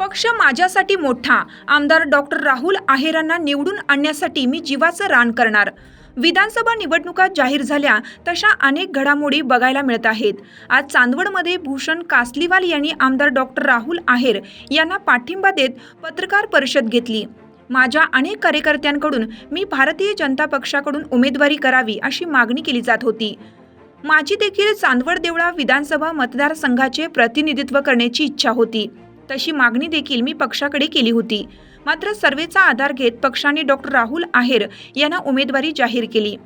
पक्ष माझ्यासाठी मोठा. आमदार डॉक्टर राहुल आहेरांना निवडून आणण्यासाठी मी जीवाचं रान करणार. विधानसभा निवडणुका जाहीर झाल्या तशा अनेक घडामोडी बघायला मिळत आहेत. आज चांदवडमध्ये भूषण कासलीवाल यांनी आमदार डॉक्टर राहुल आहेर यांना पाठिंबा देत पत्रकार परिषद घेतली. माझ्या अनेक कार्यकर्त्यांकडून मी भारतीय जनता पक्षाकडून उमेदवारी करावी अशी मागणी केली जात होती. माझी देखील चांदवड देवळा विधानसभा मतदारसंघाचे प्रतिनिधित्व करण्याची इच्छा होती. तशी मागणी देखील मी पक्षाकडे केली होती. मात्र सर्वेचा आधार घेत पक्षाने डॉक्टर राहुल आहेर यांना उमेदवारी जाहीर केली.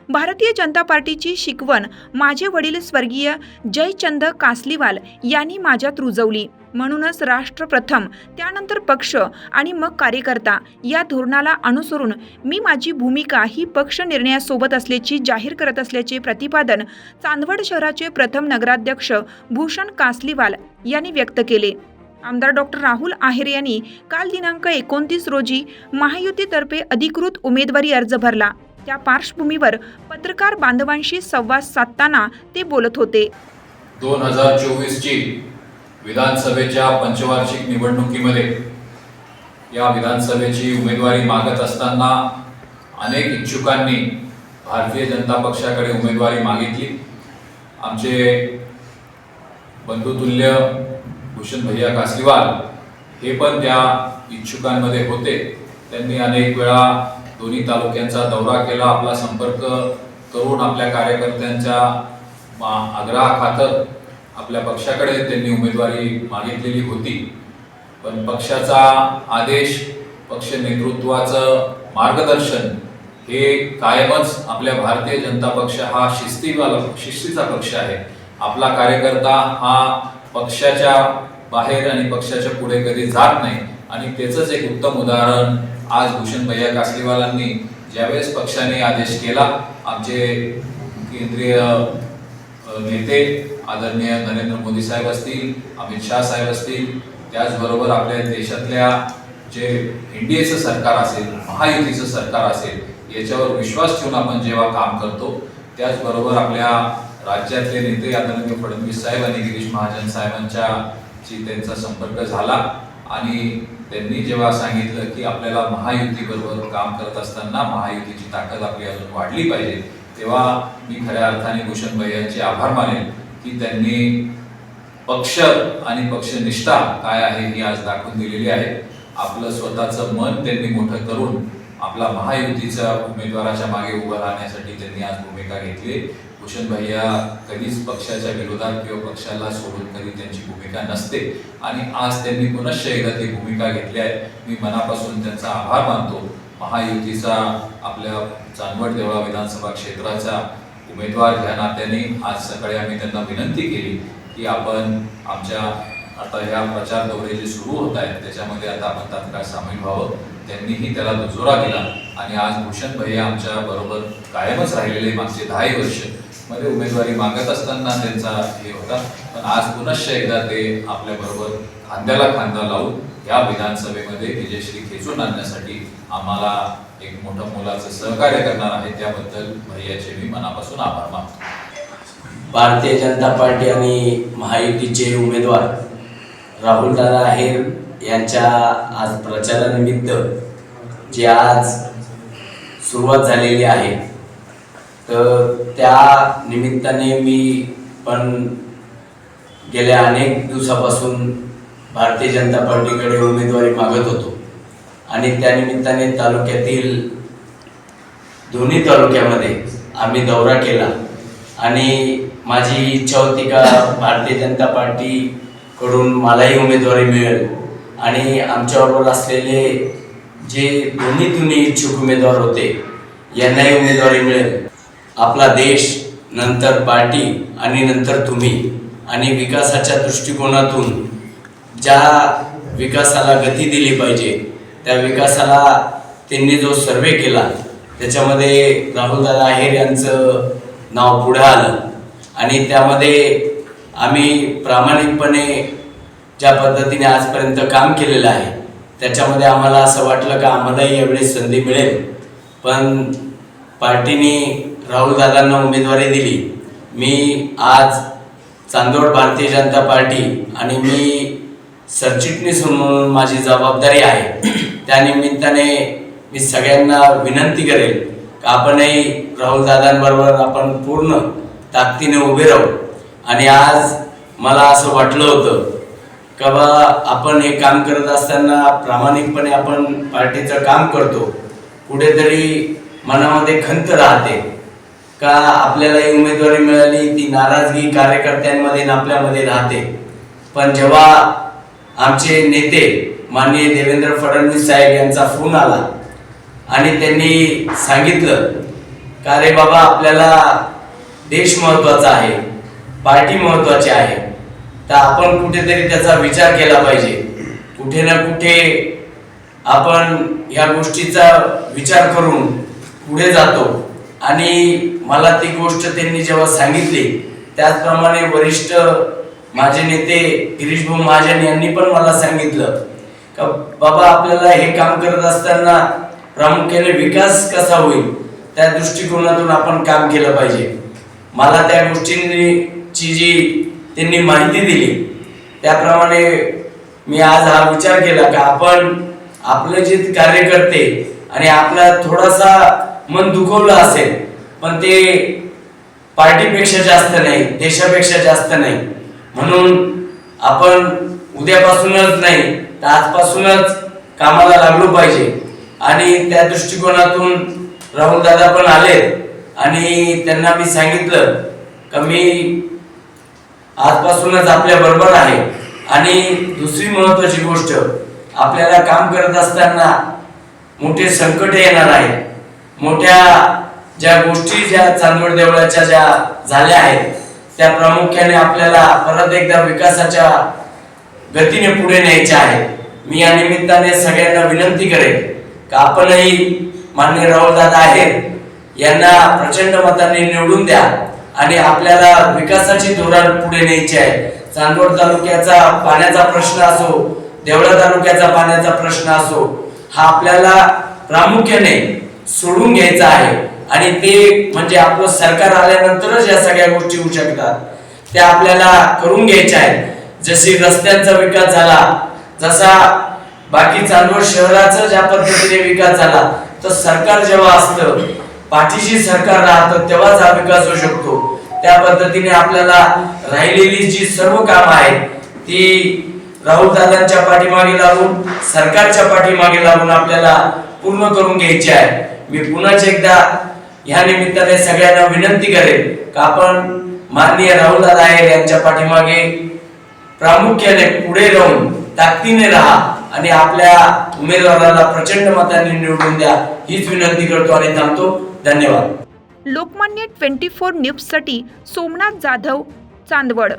भारतीय जनता पार्टीची शिकवण माझे वडील स्वर्गीय जयचंद कासलीवाल यांनी माझ्यात रुजवली. म्हणूनच राष्ट्र प्रथम, त्यानंतर पक्ष आणि मग कार्यकर्ता या धोरणाला अनुसरून मी माझी भूमिका ही पक्ष निर्णयासोबत असल्याची जाहीर करत असल्याचे प्रतिपादन चांदवड शहराचे प्रथम नगराध्यक्ष भूषण कासलीवाल यांनी व्यक्त केले. आमदार डॉक्टर राहुल आहेर यांनी काल दिनांक 29 रोजी महायुतीतर्फे अधिकृत उमेदवारी अर्ज भरला. त्या पार्श्वभूमीवर पत्रकार बांधवांशी संवाद साधताना ते बोलत होते. 2024 ची विधानसभेच्या पंचवार्षिक निवडणुकीमध्ये या विधानसभेची उमेदवारी मागत असताना अनेक इच्छुकांनी भारतीय जनता पक्षाकडे उमेदवारी मागितली. आमचे बंधुतुल्य भूषण भैया कासलीवाल हे पण त्या इच्छुकांमध्ये होते. त्यांनी अनेक वेळा दोन्ही तालुक्यांचा दौरा केला, आपला संपर्क करून आपल्या कार्यकर्त्यांच्या आग्रहाखातर आपल्या पक्षाकडे त्यांनी उमेदवारी मागितलेली होती. पण पक्षाचा आदेश, पक्ष नेतृत्वाचं मार्गदर्शन हे कायमच आपल्या भारतीय जनता पक्ष हा शिस्तीचा पक्ष आहे. आपला कार्यकर्ता हा पक्षाच्या बाहेर आणि पक्षाच्या पुढे कधी जात नाही आणि त्याचंच एक उत्तम उदाहरण आज भूषण भैया कासलीवालांनी ज्यावेळेस पक्षाने आदेश केला, आमचे केंद्रीय नेते आदरणीय नरेंद्र मोदी साहेब असतील, अमित शाह साहेब असतील, त्याचबरोबर आपल्या देशातल्या जे एनडीएचं सरकार असेल, महायुतीचं सरकार असेल, याच्यावर विश्वास ठेवून आपण जेव्हा काम करतो, त्याचबरोबर आपल्या राज्यातले नेते आदरणीय फडणवीस साहेब आणि गिरीश महाजन साहेबांची त्यांचा संपर्क झाला आणि त्यांनी जेव्हा सांगितलं की आपल्याला महायुतीबरोबर काम करत असताना महायुतीची ताकद आपली अजून वाढली पाहिजे, तेव्हा मी खऱ्या अर्थाने भूषण भैयांचे आभार मानेन की त्यांनी पक्ष आणि पक्षनिष्ठा काय आहे ही आज दाखवून दिलेली आहे. आपलं स्वतःचं मन त्यांनी मोठं करून आपला महायुतीच्या उमेदवाराच्या मागे उभं राहण्यासाठी त्यांनी आज भूमिका घेतली. भूषण भैया कधीच पक्षाच्या विरोधात किंवा पक्षाला सोडून कधी त्यांची भूमिका नसते आणि आज त्यांनी पुनश्च एकदा ती भूमिका घेतली आहे. मी मनापासून त्यांचा आभार मानतो. महायुतीचा आपल्या चांदवड देवळा विधानसभा क्षेत्राचा उमेदवार ह्या नात्याने आज सकाळी आम्ही त्यांना विनंती केली की आपण आमच्या आता ह्या प्रचार दौरे जे सुरू होत आहेत त्याच्यामध्ये आता आपण तात्काळ सामील व्हावं. त्यांनीही त्याला दुजोरा दिला आणि आज भूषण भैया आमच्या बरोबर कायमच राहिलेले मागचे 10 वर्ष मध्ये उमेदवारी मागत असताना त्यांचा हे होता. पण आज पुनश्च एकदा ते आपल्या बरोबर खांद्याला खांदा लावून या विधानसभेमध्ये विजयश्री खेचून आणण्यासाठी आम्हाला एक मोठं मोलाचं सहकार्य करणार आहे. त्याबद्दल भैयाचे मी मनापासून आभार मानतो. भारतीय जनता पार्टी आणि महायुतीचे उमेदवार राहुलदादा आहेर यांच्या आज प्रचारानिमित्त जी आज सुरुवात झालेली आहे, तर त्या निमित्ताने मी पण गेल्या अनेक दिवसापासून भारतीय जनता पार्टीकडे उमेदवारी मागत होतो आणि त्या निमित्ताने तालुक्यातील दोन्ही तालुक्यामध्ये आम्ही दौरा केला आणि माझी इच्छा होती का भारतीय जनता पार्टीकडून मलाही उमेदवारी मिळेल आणि आमच्याबरोबर असलेले जे दोन्ही इच्छुक उमेदवार होते यांनाही उमेदवारी मिळेल. आपला देश, नंतर पार्टी आणि नंतर तुम्ही आणि विकासाच्या दृष्टिकोनातून ज्या विकासाला गती दिली पाहिजे त्या विकासाला त्यांनी जो सर्वे केला त्याच्यामध्ये राहुलदादा आहेर यांचं नाव पुढे आलं आणि त्यामध्ये आम्ही प्रामाणिकपणे ज्या पद्धतीने आजपर्यंत काम केलेलं आहे त्याच्यामध्ये आम्हाला असं वाटलं का आम्हालाही यावेळेस संधी मिळेल. पण पार्टीने राहुलदादांना उमेदवारी दिली. मी आज चांदवड भारतीय जनता पार्टी आणि मी सरचिटणीस म्हणून माझी जबाबदारी आहे. त्यानिमित्ताने मी सगळ्यांना विनंती करेल की आपणही राहुल दादांबरोबर आपण पूर्ण ताकदीने उभे राहू. आणि आज मला असं वाटलं होतं का बा आपण हे काम करत असताना प्रामाणिकपणे आपण पार्टीचं काम करतो, कुठेतरी मनामध्ये खंत राहते का आपल्याला ही उमेदवारी मिळाली, ती नाराजगी कार्यकर्त्यांमध्ये आणि आपल्यामध्ये राहते. पण जेव्हा आमचे नेते माननीय देवेंद्र फडणवीस साहेब यांचा फोन आला आणि त्यांनी सांगितलं का रे बाबा आपल्याला देश महत्त्वाचा आहे, पार्टी महत्त्वाची आहे, तर आपण कुठेतरी त्याचा विचार केला पाहिजे. कुठे ना कुठे आपण या गोष्टीचा विचार करून पुढे जातो. आणि मला ती गोष्ट त्यांनी जेव्हा सांगितली, त्याचप्रमाणे वरिष्ठ माझे नेते गिरीश भाऊ महाजन यांनी पण मला सांगितलं का बाबा आपल्याला हे काम करत असताना प्रामुख्याने विकास कसा होईल त्या दृष्टिकोनातून आपण काम केलं पाहिजे. मला त्या गोष्टींची जी त्यांनी माहिती दिली त्याप्रमाणे मी आज हा विचार केला का आपण आपले जे कार्यकर्ते आणि आपला थोडासा मन दुखवलं असेल, पण ते पार्टीपेक्षा जास्त नाही, देशापेक्षा जास्त नाही. म्हणून आपण उद्यापासूनच नाही तर आजपासूनच कामाला लागलो पाहिजे. आणि त्या दृष्टिकोनातून राहुल दादा पण आले आणि त्यांना मी सांगितलं का मी आजपासूनच आपल्या बरोबर आहे. आणि दुसरी महत्त्वाची गोष्ट, आपल्याला काम करत असताना मोठे संकट येणार आहे. मोठ्या ज्या गोष्टी ज्या चांदवड देवळाच्या ज्या झाल्या आहेत त्या प्रामुख्याने आपल्याला परत एकदा विकासाच्या गतीने पुढे न्यायच्या आहेत. मी या निमित्ताने सगळ्यांना विनंती करेन की आपणही माननीय राहुल दादा आहेत यांना प्रचंड मतांनी निवडून द्या आणि आपल्याला विकासाची धोरण पुढे न्यायची आहे. चांदवड तालुक्याचा पाण्याचा प्रश्न असो, देवळा तालुक्याचा पाण्याचा प्रश्न असो, हा आपल्याला प्रामुख्याने सोडून घ्यायचा आहे. आणि ते म्हणजे आपलं सरकार आल्यानंतरच या सगळ्या गोष्टी होऊ शकतात, त्या आपल्याला करून घ्यायच्या आहेत. जशी रस्त्यांचा विकास झाला, जसा बाकी चांदवड शहराचा ज्या पद्धतीने विकास झाला, तर सरकार जेव्हा असतं पाठीशी सरकार राहतं तेव्हाच हा विकास होऊ शकतो. त्या पद्धतीने आपल्याला राहिलेली जी सर्व कामं आहेत ती राहुल दादांच्या पाठीमागे लागून, सरकारच्या पाठीमागे लागून आपल्याला पूर्ण करून घ्यायची आहे. मी पुन्हा एकदा या निमित्ताने सगळ्यांना विनंती करेन की आपण माननीय राहुल दादा आहेर यांच्या पाठीमागे प्रामुख्याने पुढे राहून ताकदीने राहा आणि आपल्या उमेदवाराला प्रचंड मतांनी निवडून द्या, हीच विनंती करतो आणि थांबतो. धन्यवाद. लोकमान्य 24 न्यूजसाठी सोमनाथ जाधव, चांदवड.